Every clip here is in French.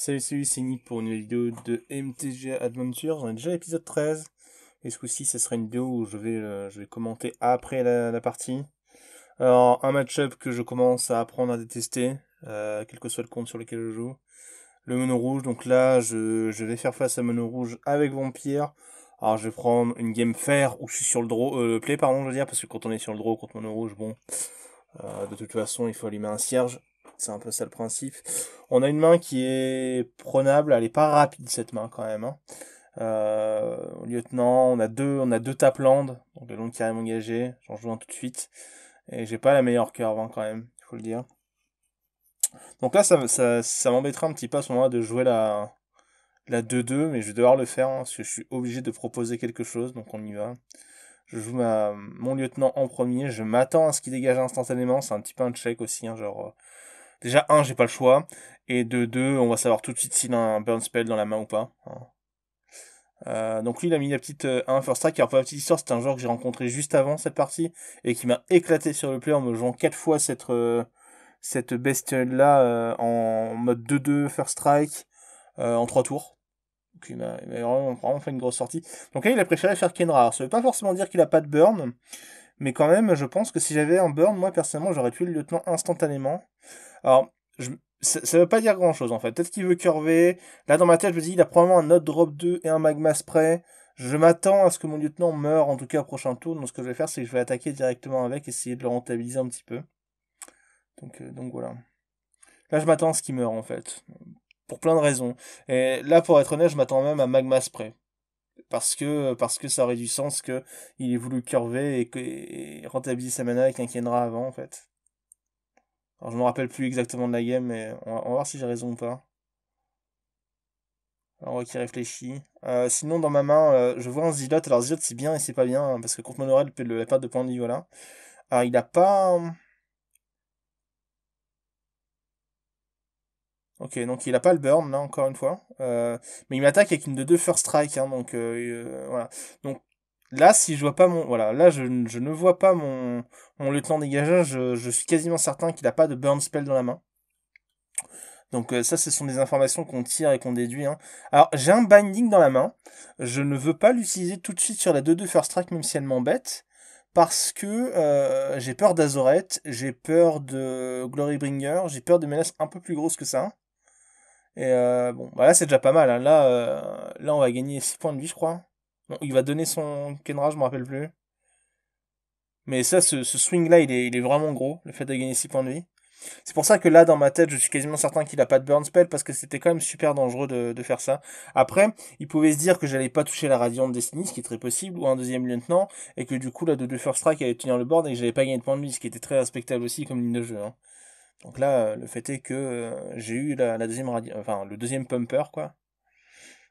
Salut, c'est Nick pour une vidéo de MTG Adventures. On est déjà à l'épisode 13. Et ce coup-ci, ce sera une vidéo où je vais commenter après la partie. Alors, un match-up que je commence à apprendre à détester, quel que soit le compte sur lequel je joue. Le mono rouge, donc là, je vais faire face à mono rouge avec Vampire. Alors, je vais prendre une game fair où je suis sur le play, pardon, je veux dire, parce que quand on est sur le draw contre mono rouge, bon, de toute façon, il faut allumer un cierge. C'est un peu ça le principe. On a une main qui est prenable. Elle est pas rapide cette main quand même, hein. Lieutenant, on a deux taplands, donc les longs carrément engagés. J'en joue un tout de suite. Et j'ai pas la meilleure curve hein, quand même, il faut le dire. Donc là, ça m'embêtera un petit peu à ce moment-là de jouer la 2-2, mais je vais devoir le faire hein, parce que je suis obligé de proposer quelque chose, donc on y va. Je joue mon lieutenant en premier, je m'attends à ce qu'il dégage instantanément, c'est un petit peu un check aussi, hein, genre. Déjà, j'ai pas le choix. Et de deux, on va savoir tout de suite s'il a un burn spell dans la main ou pas, hein. Donc lui, il a mis la petite 1 first strike. Alors pour la petite histoire, c'est un joueur que j'ai rencontré juste avant cette partie et qui m'a éclaté sur le play en me jouant 4 fois cette bestiole-là en mode 2-2 first strike en 3 tours. Donc il m'a vraiment fait une grosse sortie. Donc là, il a préféré faire Kenra. Alors, ça veut pas forcément dire qu'il a pas de burn, mais quand même, je pense que si j'avais un burn, moi personnellement, j'aurais tué le lieutenant instantanément. Alors, je, ça veut pas dire grand chose en fait. Peut-être qu'il veut curver. Là, dans ma tête, je me dis, il a probablement un autre drop 2 et un magma spray. Je m'attends à ce que mon lieutenant meure, en tout cas au prochain tour. Donc, ce que je vais faire, c'est que je vais attaquer directement avec, essayer de le rentabiliser un petit peu. Donc voilà. Là, je m'attends à ce qu'il meure en fait. Pour plein de raisons. Et là, pour être honnête, je m'attends même à magma spray. Parce que ça aurait du sens que il ait voulu curver et rentabiliser sa mana avec un Kenra avant en fait. Alors, je me rappelle plus exactement de la game, mais on va voir si j'ai raison ou pas. Alors, on voit qu'il réfléchit. Sinon, dans ma main, je vois un Zilot. Alors, Zilot, c'est bien et c'est pas bien, hein, parce que contre Monorel, la perte de points de vie, voilà. Alors, il a pas. Ok, donc il a pas le burn, là, encore une fois. Mais il m'attaque avec une de 2 first strike, hein, donc voilà. Donc, là, si je vois pas mon. Voilà, là, je ne vois pas mon lieutenant dégageage. Je suis quasiment certain qu'il a pas de burn spell dans la main. Donc ça, ce sont des informations qu'on tire et qu'on déduit, hein. Alors, j'ai un binding dans la main. Je ne veux pas l'utiliser tout de suite sur la 2-2 first strike, même si elle m'embête. Parce que j'ai peur d'Azoret, j'ai peur de Glorybringer, j'ai peur de menaces un peu plus grosses que ça. Et bon, bah là c'est déjà pas mal, hein. Là, on va gagner 6 points de vie, je crois. Non, il va donner son Kenra, je me rappelle plus. Mais ça, ce swing-là, il est vraiment gros, le fait de gagner 6 points de vie. C'est pour ça que là, dans ma tête, je suis quasiment certain qu'il a pas de burn spell parce que c'était quand même super dangereux de faire ça. Après, il pouvait se dire que j'allais pas toucher la Radiant Destiny, ce qui est très possible, ou un deuxième lieutenant, et que du coup, la de 2 first strike allait tenir le board et que j'allais pas gagner de points de vie, ce qui était très respectable aussi comme ligne de jeu, hein. Donc là, le fait est que j'ai eu la deuxième enfin, le deuxième pumper, quoi.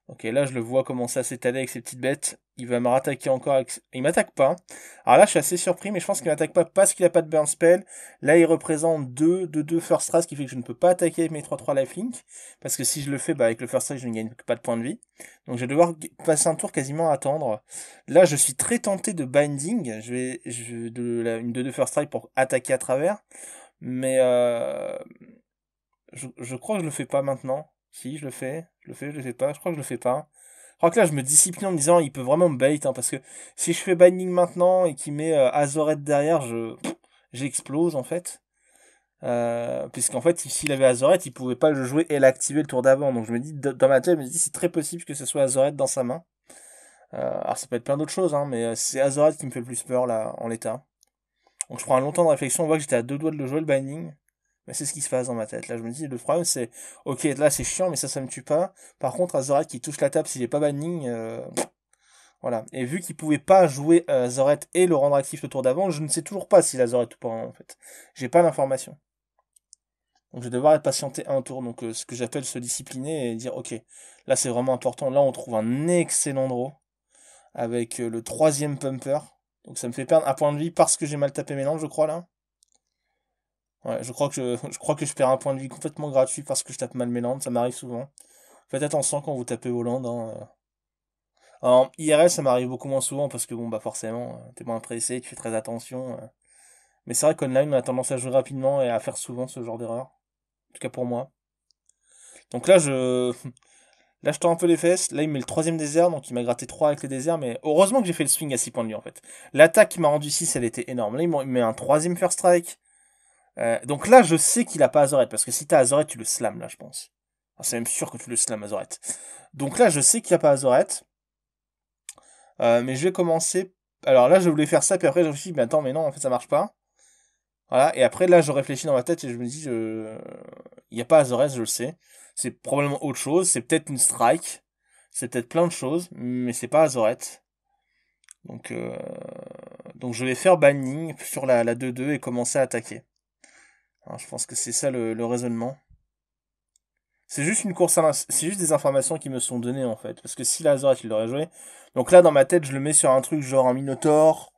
Ok, là je le vois commencer à s'étaler avec ses petites bêtes. Il va me rattaquer encore avec. Il m'attaque pas. Alors là je suis assez surpris, mais je pense qu'il m'attaque pas parce qu'il a pas de burn spell. Là il représente 2 first strike, ce qui fait que je ne peux pas attaquer avec mes 3-3 lifelink. Parce que si je le fais, bah, avec le first strike je ne gagne pas de points de vie. Donc je vais devoir passer un tour quasiment à attendre. Là je suis très tenté de binding. Une 2-2 first strike pour attaquer à travers. Mais je crois que je le fais pas maintenant. Si, je le fais pas. Je crois que je le fais pas. Je crois que là, je me discipline en me disant, il peut vraiment me bait, hein, parce que si je fais Binding maintenant et qu'il met Azoret derrière, j'explose, en fait. Puisqu'en fait, s'il avait Azoret, il pouvait pas le jouer et l'activer le tour d'avant. Donc je me dis, dans ma tête, je me dis, c'est très possible que ce soit Azoret dans sa main. Alors ça peut être plein d'autres choses, hein, mais c'est Azoret qui me fait le plus peur, là, en l'état. Donc je prends un long temps de réflexion, on voit que j'étais à 2 doigts de le jouer, le Binding. Mais c'est ce qui se passe dans ma tête. Là, je me dis, le problème, c'est, ok, là, c'est chiant, mais ça me tue pas. Par contre, Azoret qui touche la table s'il est pas banning, voilà. Et vu qu'il pouvait pas jouer Azoret et le rendre actif le tour d'avant, je ne sais toujours pas s'il a Azoret ou pas, en fait. J'ai pas l'information. Donc, je vais devoir être patienter un tour. Donc, ce que j'appelle se discipliner et dire, ok, là, c'est vraiment important. Là, on trouve un excellent draw avec le troisième pumper. Donc, ça me fait perdre un point de vie parce que j'ai mal tapé mes lampes, je crois, là. Ouais, je crois que je perds un point de vie complètement gratuit parce que je tape mal mes landes, ça m'arrive souvent. Faites attention quand vous tapez vos landes, hein. En IRL, ça m'arrive beaucoup moins souvent parce que bon bah forcément, t'es moins pressé, tu fais très attention. Mais c'est vrai qu'online, on a tendance à jouer rapidement et à faire souvent ce genre d'erreur. En tout cas pour moi. Donc là, là, je tends un peu les fesses. Là, il met le troisième désert, donc il m'a gratté 3 avec les déserts, mais heureusement que j'ai fait le swing à 6 points de lui, en fait. L'attaque qui m'a rendu 6, elle était énorme. Là, il met un troisième first strike. Donc là, je sais qu'il a pas Azoret, parce que si t'as Azoret, tu le slams, là, je pense. Enfin, c'est même sûr que tu le slams, Azoret. Donc là, je sais qu'il n'y a pas Azoret. Mais je vais commencer. Alors là, je voulais faire ça, puis après, je me suis dit, mais attends, mais non, en fait, ça marche pas. Voilà, et après, là, je réfléchis dans ma tête et je me dis, il n'y a pas Azores, je le sais. C'est probablement autre chose, c'est peut-être une strike, c'est peut-être plein de choses, mais c'est pas Azoret. Donc, euh... Donc je vais faire banning sur la 2-2 et commencer à attaquer. Alors, je pense que c'est ça le raisonnement. C'est juste une course à c'est juste des informations qui me sont données en fait. Parce que si la Azoret il l'aurait joué. Donc là dans ma tête je le mets sur un truc genre un Minotaur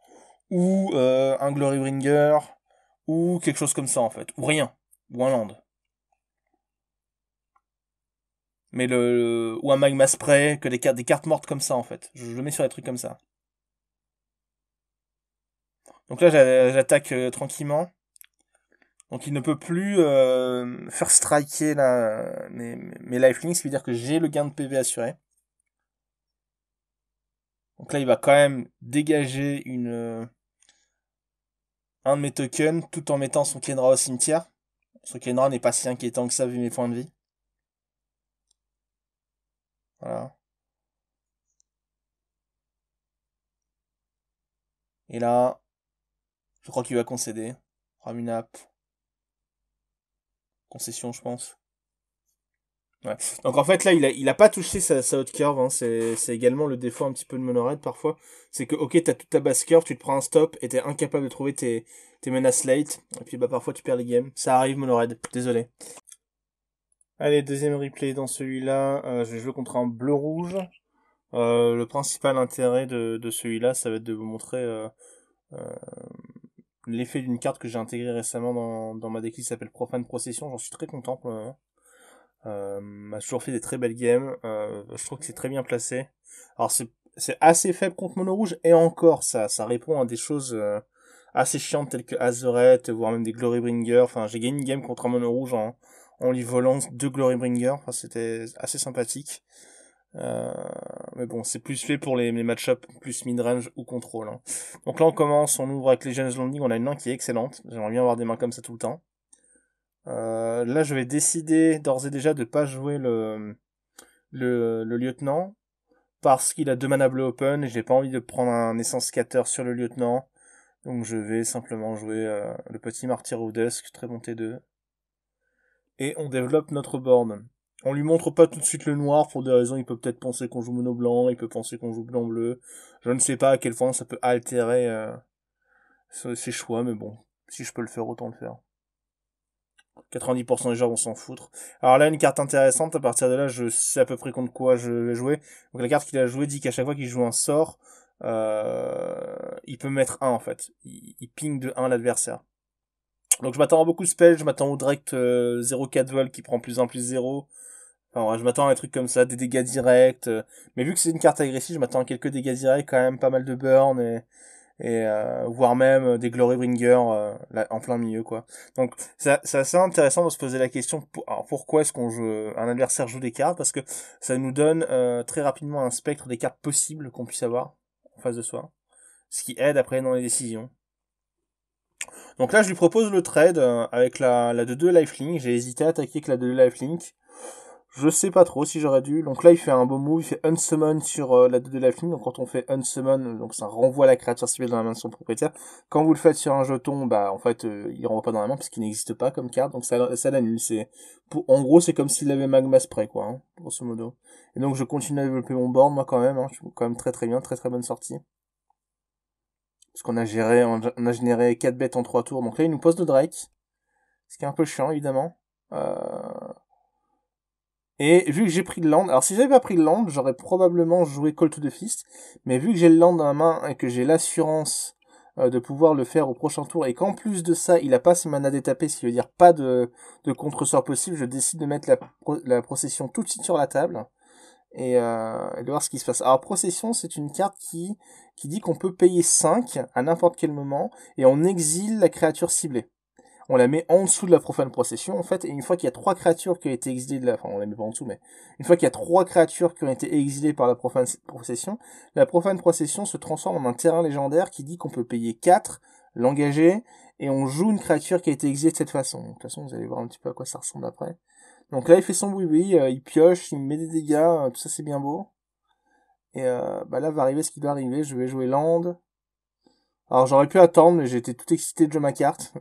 ou un Glorybringer ou quelque chose comme ça en fait. Ou rien. Ou un land. Mais ou un Magma Spray, que des cartes mortes comme ça en fait. Je le mets sur des trucs comme ça. Donc là j'attaque tranquillement. Donc il ne peut plus faire striker mes lifelings, ce qui veut dire que j'ai le gain de PV assuré. Donc là il va quand même dégager un de mes tokens tout en mettant son Kenra au cimetière. Son Kenra n'est pas si inquiétant que ça vu mes points de vie. Voilà. Et là, je crois qu'il va concéder. Ramunap. Concession, je pense. Ouais. Donc en fait là il a pas touché sa haute curve, hein. C'est également le défaut un petit peu de Monored parfois. C'est que ok t'as toute ta basse curve, tu te prends un stop et t'es incapable de trouver tes menaces late. Et puis bah parfois tu perds les games. Ça arrive Monored, désolé. Allez, deuxième replay dans celui-là, je vais jouer contre un bleu-rouge. Le principal intérêt de celui-là, ça va être de vous montrer euh, l'effet d'une carte que j'ai intégrée récemment dans ma deck qui s'appelle Profane Procession. J'en suis très content pour le moment. M'a toujours fait des très belles games. Je trouve que c'est très bien placé. Alors c'est assez faible contre mono rouge et encore ça répond à des choses assez chiantes telles que Azoret, voire même des Glorybringer. Enfin j'ai gagné une game contre un mono rouge en lui volant 2 Glorybringer. Enfin c'était assez sympathique. Euh, mais bon, c'est plus fait pour les match-up plus mid-range ou contrôle. Hein. Donc là, on commence, on ouvre avec Legends Landing. On a une main qui est excellente. J'aimerais bien avoir des mains comme ça tout le temps. Là, je vais décider d'ores et déjà de pas jouer le lieutenant parce qu'il a 2 mana bleu open et j'ai pas envie de prendre un essence scatter sur le lieutenant. Donc je vais simplement jouer le petit Martyr of Dusk, très bon T2. Et on développe notre board. On lui montre pas tout de suite le noir pour des raisons, il peut peut-être penser qu'on joue mono blanc, il peut penser qu'on joue blanc bleu. Je ne sais pas à quel point ça peut altérer ses choix, mais bon, si je peux le faire, autant le faire. 90% des gens vont s'en foutre. Alors là, une carte intéressante, à partir de là, je sais à peu près contre quoi je vais jouer. Donc la carte qu'il a jouée dit qu'à chaque fois qu'il joue un sort, il peut mettre 1 en fait. Il ping de 1 l'adversaire. Donc je m'attends à beaucoup de spells, je m'attends au direct 0,4 vol qui prend plus 1 plus 0. Enfin ouais, je m'attends à des trucs comme ça, des dégâts directs. Mais vu que c'est une carte agressive, je m'attends à quelques dégâts directs, quand même pas mal de burn et voire même des Glorybringer en plein milieu quoi. Donc c'est assez intéressant de se poser la question alors, pourquoi est-ce qu'on joue un adversaire joue des cartes parce que ça nous donne très rapidement un spectre des cartes possibles qu'on puisse avoir en face de soi, ce qui aide après dans les décisions. Donc là je lui propose le trade avec la 2-2 lifelink, j'ai hésité à attaquer avec la 2-2 lifelink. Je sais pas trop si j'aurais dû. Donc là, il fait un beau move, il fait unsummon sur la 2 de la ligne. Donc quand on fait unsummon, donc ça renvoie la créature cible dans la main de son propriétaire. Quand vous le faites sur un jeton, bah en fait, il renvoie pas dans la main parce qu'il n'existe pas comme carte. Donc ça l'annule. En gros, c'est comme s'il avait Magma Spray, quoi, hein, grosso modo. Et donc je continue à développer mon board, moi quand même. Hein. Je suis quand même très très bien, très très bonne sortie. Parce qu'on on a généré 4 bêtes en 3 tours. Donc là, il nous pose de Drake. Ce qui est un peu chiant, évidemment. Et vu que j'ai pris le land, alors si j'avais pas pris le land, j'aurais probablement joué Call to the Fist, mais vu que j'ai le land dans la main et que j'ai l'assurance de pouvoir le faire au prochain tour, et qu'en plus de ça, il a pas ses mana détapés, ce qui veut dire pas de contre-sort possible, je décide de mettre la procession tout de suite sur la table, et de voir ce qui se passe. Alors procession, c'est une carte qui dit qu'on peut payer 5 à n'importe quel moment, et on exile la créature ciblée. on la met en dessous de la profane procession, en fait, et une fois qu'il y a 3 créatures qui ont été exilées de la... Enfin, on la met pas en dessous, mais... Une fois qu'il y a 3 créatures qui ont été exilées par la profane procession se transforme en un terrain légendaire qui dit qu'on peut payer 4, l'engager, et on joue une créature qui a été exilée de cette façon. De toute façon, vous allez voir un petit peu à quoi ça ressemble après. Donc là, il fait son boui-boui, il pioche, il met des dégâts, tout ça c'est bien beau. Et bah là va arriver ce qui doit arriver, je vais jouer land. Alors j'aurais pu attendre, mais j'étais tout excité de jouer ma carte.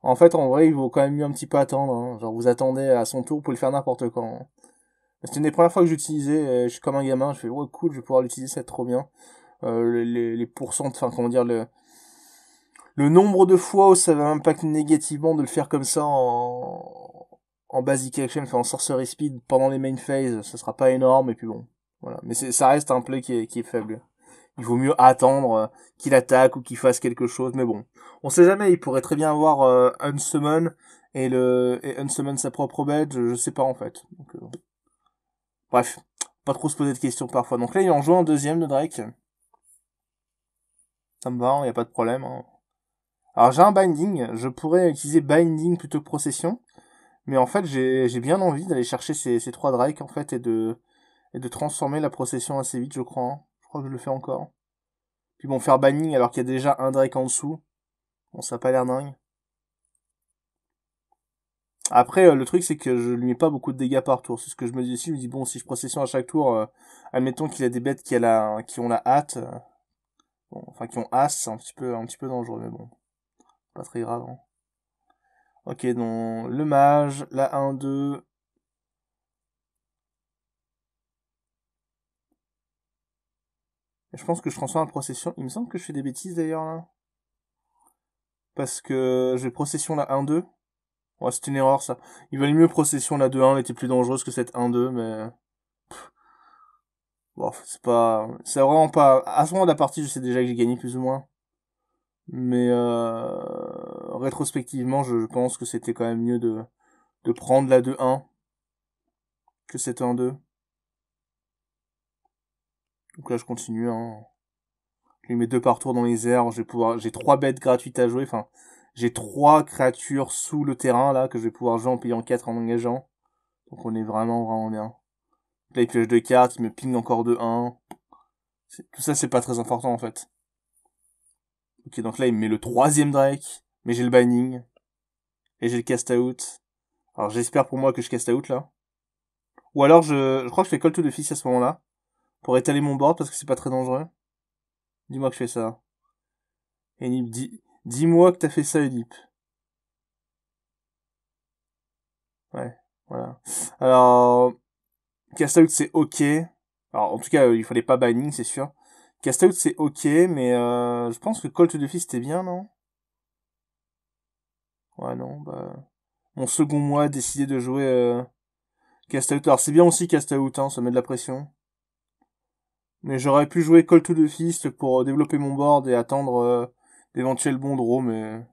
En fait, en vrai, il vaut quand même mieux un petit peu attendre. Hein. Genre, vous attendez à son tour, vous pouvez le faire n'importe quand. Hein. C'était une des premières fois que j'utilisais, je suis comme un gamin, je fais, ouais, cool, je vais pouvoir l'utiliser, c'est trop bien. Les pourcents, enfin, comment dire, le nombre de fois où ça va m'impacter négativement de le faire comme ça en basic action, enfin en sorcery speed pendant les main phase, ça sera pas énorme, et puis bon. Voilà. Mais ça reste un play qui est faible. Il vaut mieux attendre qu'il attaque ou qu'il fasse quelque chose, mais bon. On sait jamais, il pourrait très bien avoir Unsummon et Unsummon sa propre bête, je sais pas en fait. Donc, bref, pas trop se poser de questions parfois. Donc là, il en joue un deuxième de Drake. Ça me va, y a pas de problème. Hein. Alors j'ai un Binding, je pourrais utiliser Binding plutôt que Procession, mais en fait j'ai bien envie d'aller chercher ces 3 Drake en fait et de transformer la Procession assez vite, je crois. Hein. Je crois que je le fais encore. Puis bon, faire Binding alors qu'il y a déjà un Drake en dessous, bon ça a pas l'air dingue. Après, le truc, c'est que je lui mets pas beaucoup de dégâts par tour. C'est ce que je me dis ici. Je me dis, bon, si je procession à chaque tour, admettons qu'il a des bêtes qui ont la hâte, bon, enfin, qui ont as, c'est un petit peu dangereux, mais bon. Pas très grave, hein. Ok, donc, le mage, la 1-2. Je pense que je transforme la procession. Il me semble que je fais des bêtises, d'ailleurs, là. Parce que j'ai procession la 1-2. Ouais, c'est une erreur, ça. Il valait mieux procession la 2-1, elle était plus dangereuse que cette 1-2, mais... Bon, c'est vraiment pas, à ce moment de la partie, je sais déjà que j'ai gagné plus ou moins. Mais, rétrospectivement, je pense que c'était quand même mieux de prendre la 2-1 que cette 1-2. Donc là, je continue, hein. Je lui mets 2 par tour dans les airs, j'ai 3 bêtes gratuites à jouer, enfin, j'ai 3 créatures sous le terrain, là, que je vais pouvoir jouer en payant 4 en engageant. Donc on est vraiment, vraiment bien. Là, il pioche 2 cartes, il me ping encore de 1. Tout ça, c'est pas très important, en fait. Ok, donc là, il me met le 3e Drake, mais j'ai le Binding. Et j'ai le cast out. Alors j'espère pour moi que je cast out, là. Ou alors, je crois que je fais Call to the Fist à ce moment-là. Pour étaler mon board, parce que c'est pas très dangereux. Dis-moi que je fais ça. Enip, dis-moi que t'as fait ça, Enip. Ouais, voilà. Alors, cast out, c'est ok. Alors, en tout cas, il fallait pas Binding, c'est sûr. Cast out, c'est ok, mais je pense que Call to the Fist, c'était bien, non? Ouais, non, bah... Mon second mois a décidé de jouer cast out. Alors, c'est bien aussi cast out, hein, ça met de la pression. Mais j'aurais pu jouer Call to the Fist pour développer mon board et attendre d'éventuels bons draws, mais...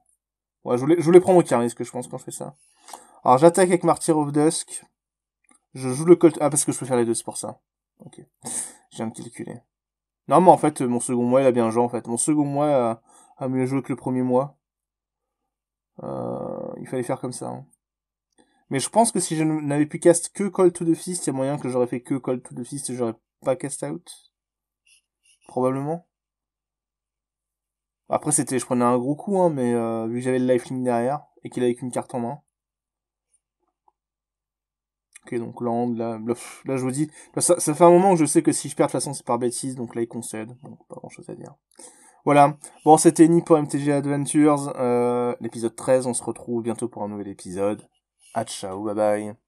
Ouais, je voulais prendre aucun risque, je pense, quand je fais ça. Alors, j'attaque avec Martyr of Dusk. Je joue le Colt... Ah, parce que je peux faire les deux, c'est pour ça. Ok. J'ai un calculé. Normalement, en fait, mon second mois, il a bien joué, en fait. Mon second mois a mieux joué que le premier mois. Il fallait faire comme ça. Hein. Mais je pense que si je n'avais pu cast que Call to the Fist, il y a moyen que j'aurais fait que Call to the Fist et j'aurais pas cast out. Probablement. Après, je prenais un gros coup, hein, mais vu que j'avais le lifelink derrière, et qu'il avait qu'une carte en main. Ok, donc land, là, je vous dis, ça fait un moment que je sais que si je perds, de toute façon, c'est par bêtise, donc là, il concède. Donc, pas grand chose à dire. Voilà. Bon, c'était Ni pour MTG Adventures, l'épisode 13, on se retrouve bientôt pour un nouvel épisode. Ah, ciao, bye bye.